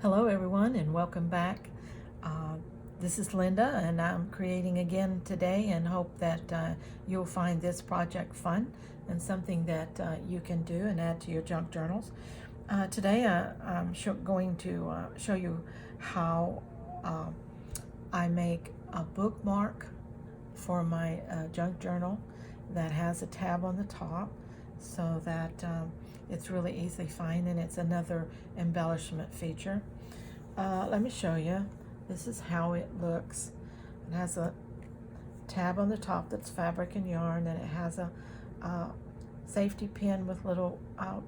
Hello everyone and welcome back. This is Linda and I'm creating again today and hope that you'll find this project fun and something that you can do and add to your junk journals. Today I'm going to show you how I make a bookmark for my junk journal that has a tab on the top so that it's really easy to find, and it's another embellishment feature. Let me show you. This is how it looks. It has a tab on the top that's fabric and yarn, and it has a safety pin with little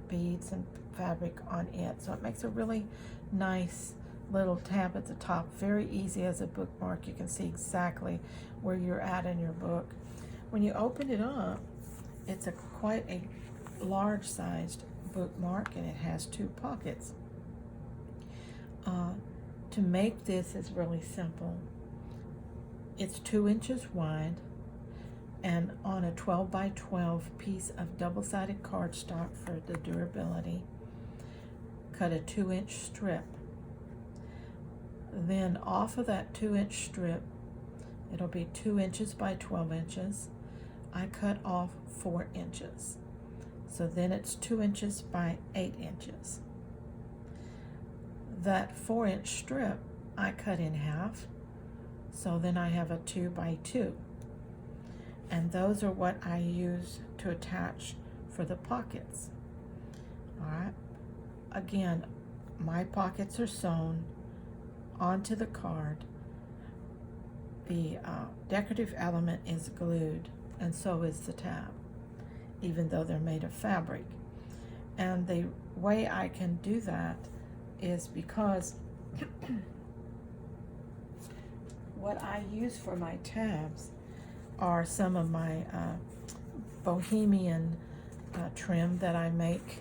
beads and fabric on it. So it makes a really nice little tab at the top. Very easy as a bookmark. You can see exactly where you're at in your book. When you open it up, it's quite a large sized bookmark, and it has 2 pockets. To make this is really simple. It's 2 inches wide, and on a 12 by 12 piece of double-sided cardstock for the durability, cut a 2-inch strip. Then off of that 2-inch strip, it'll be 2 inches by 12 inches. I cut off 4 inches. So then it's 2 inches by 8 inches. That 4-inch strip I cut in half, so then I have a 2 by 2. And those are what I use to attach for the pockets. Alright, again, my pockets are sewn onto the card. The decorative element is glued, and so is the tab, even though they're made of fabric. And the way I can do that is because what I use for my tabs are some of my bohemian trim that I make.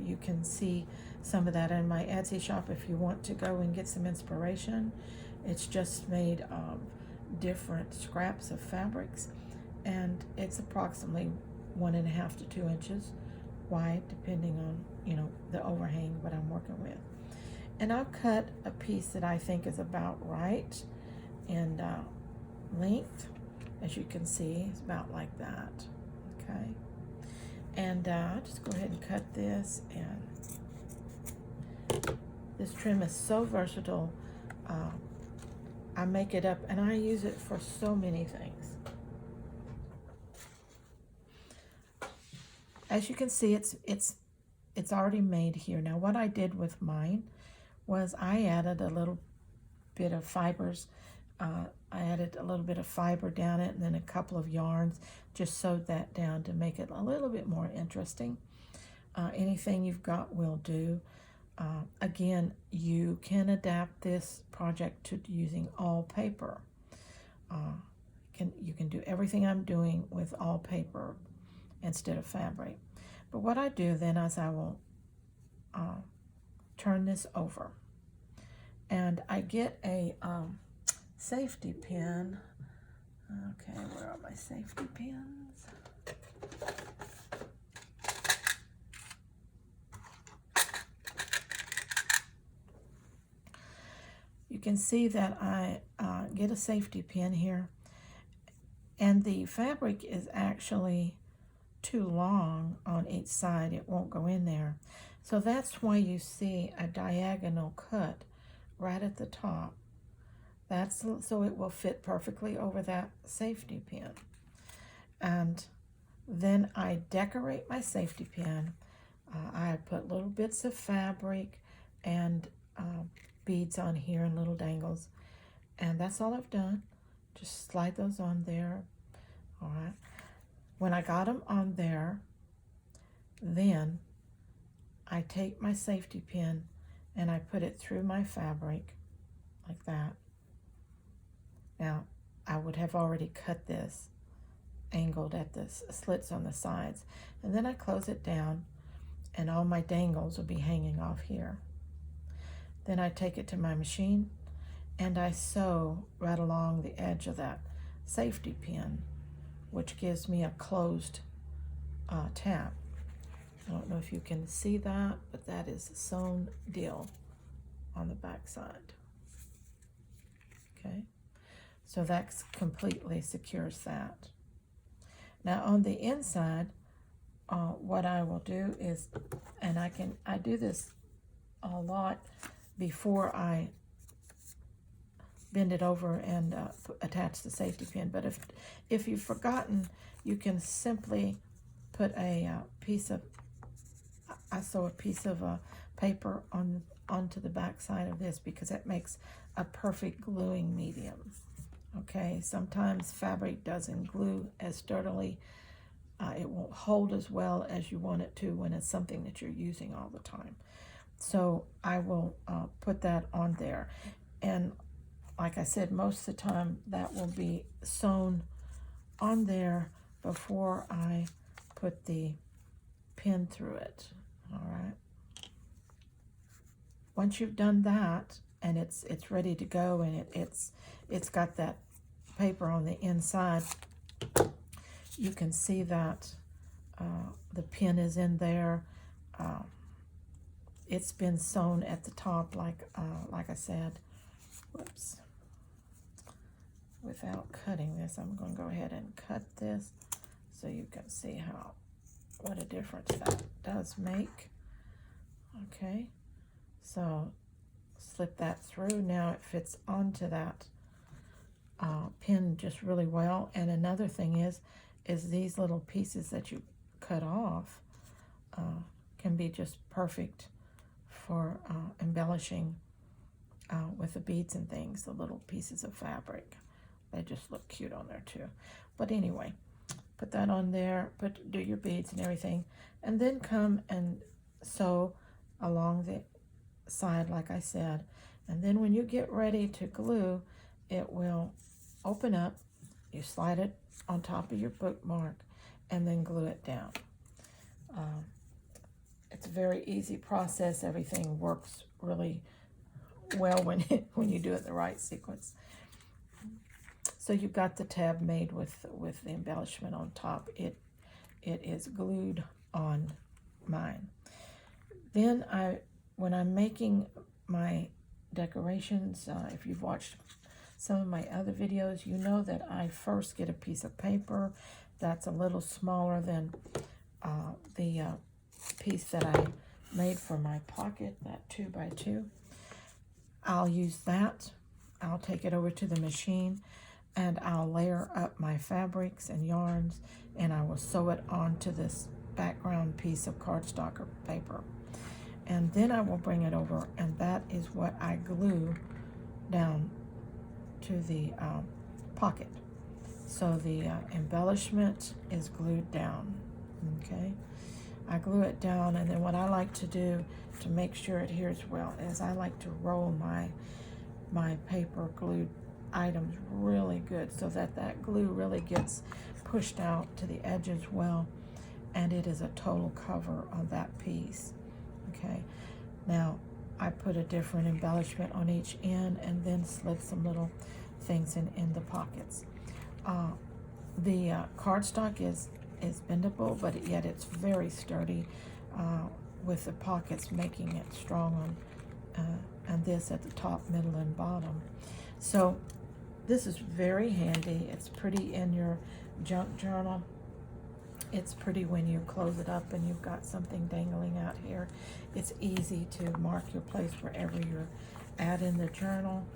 You can see some of that in my Etsy shop if you want to go and get some inspiration. It's just made of different scraps of fabrics, and it's approximately 1.5 to 2 inches wide, depending on the overhang what I'm working with. And I'll cut a piece that I think is about right in length. As you can see, it's about like that. Okay, and I'll just go ahead and cut this. And this trim is so versatile. I make it up and I use it for so many things. As you can see, it's already made here. Now what I did with mine was I added a little bit of fibers. I added a little bit of fiber down it, and then a couple of yarns, just sewed that down to make it a little bit more interesting. Anything you've got will do. Again, you can adapt this project to using all paper. You can do everything I'm doing with all paper instead of fabric. But what I do then is I will turn this over, and I get a safety pin. Okay, where are my safety pins? You can see that I get a safety pin here, and the fabric is actually too long on each side. It won't go in there. So that's why you see a diagonal cut right at the top. That's so it will fit perfectly over that safety pin. And then I decorate my safety pin. I put little bits of fabric and beads on here and little dangles. And that's all I've done. Just slide those on there. All right. When I got them on there, then I take my safety pin and I put it through my fabric like that. Now, I would have already cut this angled at the slits on the sides. And then I close it down, and all my dangles will be hanging off here. Then I take it to my machine, and I sew right along the edge of that safety pin, which gives me a closed tab. I don't know if you can see that, but that is a sewn deal. on the back side. Okay, so that completely secures that. Now on the inside, what I will do is, and I do this a lot before I bend it over and attach the safety pin. But if you've forgotten, you can simply put a piece of, I sew a piece of paper onto the back side of this, because it makes a perfect gluing medium. Okay, sometimes fabric doesn't glue as sturdily. It won't hold as well as you want it to when it's something that you're using all the time. So I will put that on there. And like I said, most of the time that will be sewn on there before I put the pin through it. All right. Once you've done that and it's ready to go, and it's got that paper on the inside, you can see that the pin is in there. It's been sewn at the top, like I said. Whoops. Without cutting this, I'm going to go ahead and cut this so you can see what a difference that does make. Okay, so slip that through. Now it fits onto that pin just really well. And another thing is these little pieces that you cut off can be just perfect for embellishing with the beads and things, the little pieces of fabric. They just look cute on there too. But anyway, put that on there, do your beads and everything, and then come and sew along the side like I said. And then when you get ready to glue, it will open up. You slide it on top of your bookmark and then glue it down. It's a very easy process. Everything works really well when you do it the right sequence. So you've got the tab made with the embellishment on top. It is glued on mine. Then when I'm making my decorations, if you've watched some of my other videos, you know that I first get a piece of paper that's a little smaller than the piece that I made for my pocket, that 2x2. I'll use that. I'll take it over to the machine and I'll layer up my fabrics and yarns, and I will sew it onto this background piece of cardstock or paper. And then I will bring it over, and that is what I glue down to the pocket. So the embellishment is glued down, okay? I glue it down, and then what I like to do to make sure it adheres well is I like to roll my paper glued items really good so that glue really gets pushed out to the edges well, and it is a total cover on that piece. Okay, now I put a different embellishment on each end and then slip some little things in the pockets. The cardstock is bendable, but yet it's very sturdy, with the pockets making it strong on and this at the top, middle, and bottom. So this is very handy. It's pretty in your junk journal. It's pretty when you close it up and you've got something dangling out here. It's easy to mark your place wherever you're at in the journal,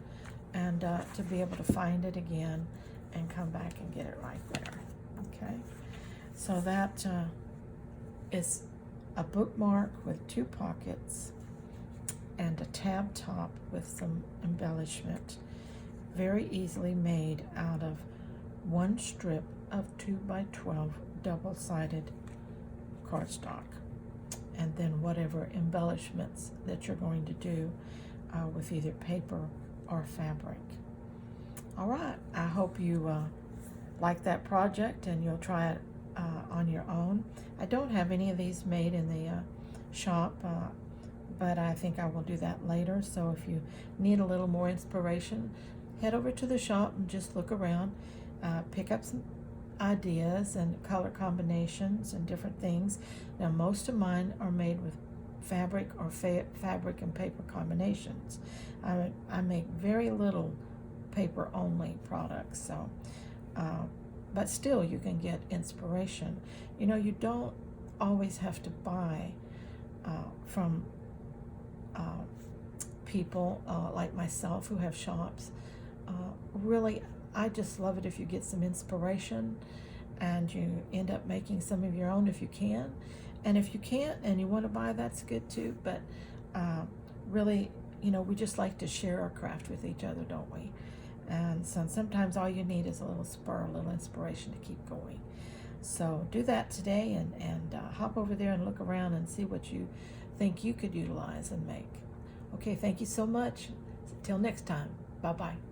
and to be able to find it again and come back and get it right there. Okay, so that is a bookmark with 2 pockets and a tab top with some embellishment, very easily made out of 1 strip of 2x12 double-sided cardstock, and then whatever embellishments that you're going to do with either paper or fabric. All right, I hope you like that project and you'll try it on your own. I don't have any of these made in the shop, but I think I will do that later. So if you need a little more inspiration, head over to the shop and just look around, pick up some ideas and color combinations and different things. Now most of mine are made with fabric or fabric and paper combinations. I make very little paper only products, so but still you can get inspiration. You don't always have to buy from people like myself who have shops. Really, I just love it if you get some inspiration and you end up making some of your own if you can. And if you can't and you want to buy, that's good too. But really, we just like to share our craft with each other, don't we? And so sometimes all you need is a little spur, a little inspiration to keep going. So do that today and hop over there and look around and see what you think you could utilize and make. Okay, thank you so much. Till next time. Bye-bye.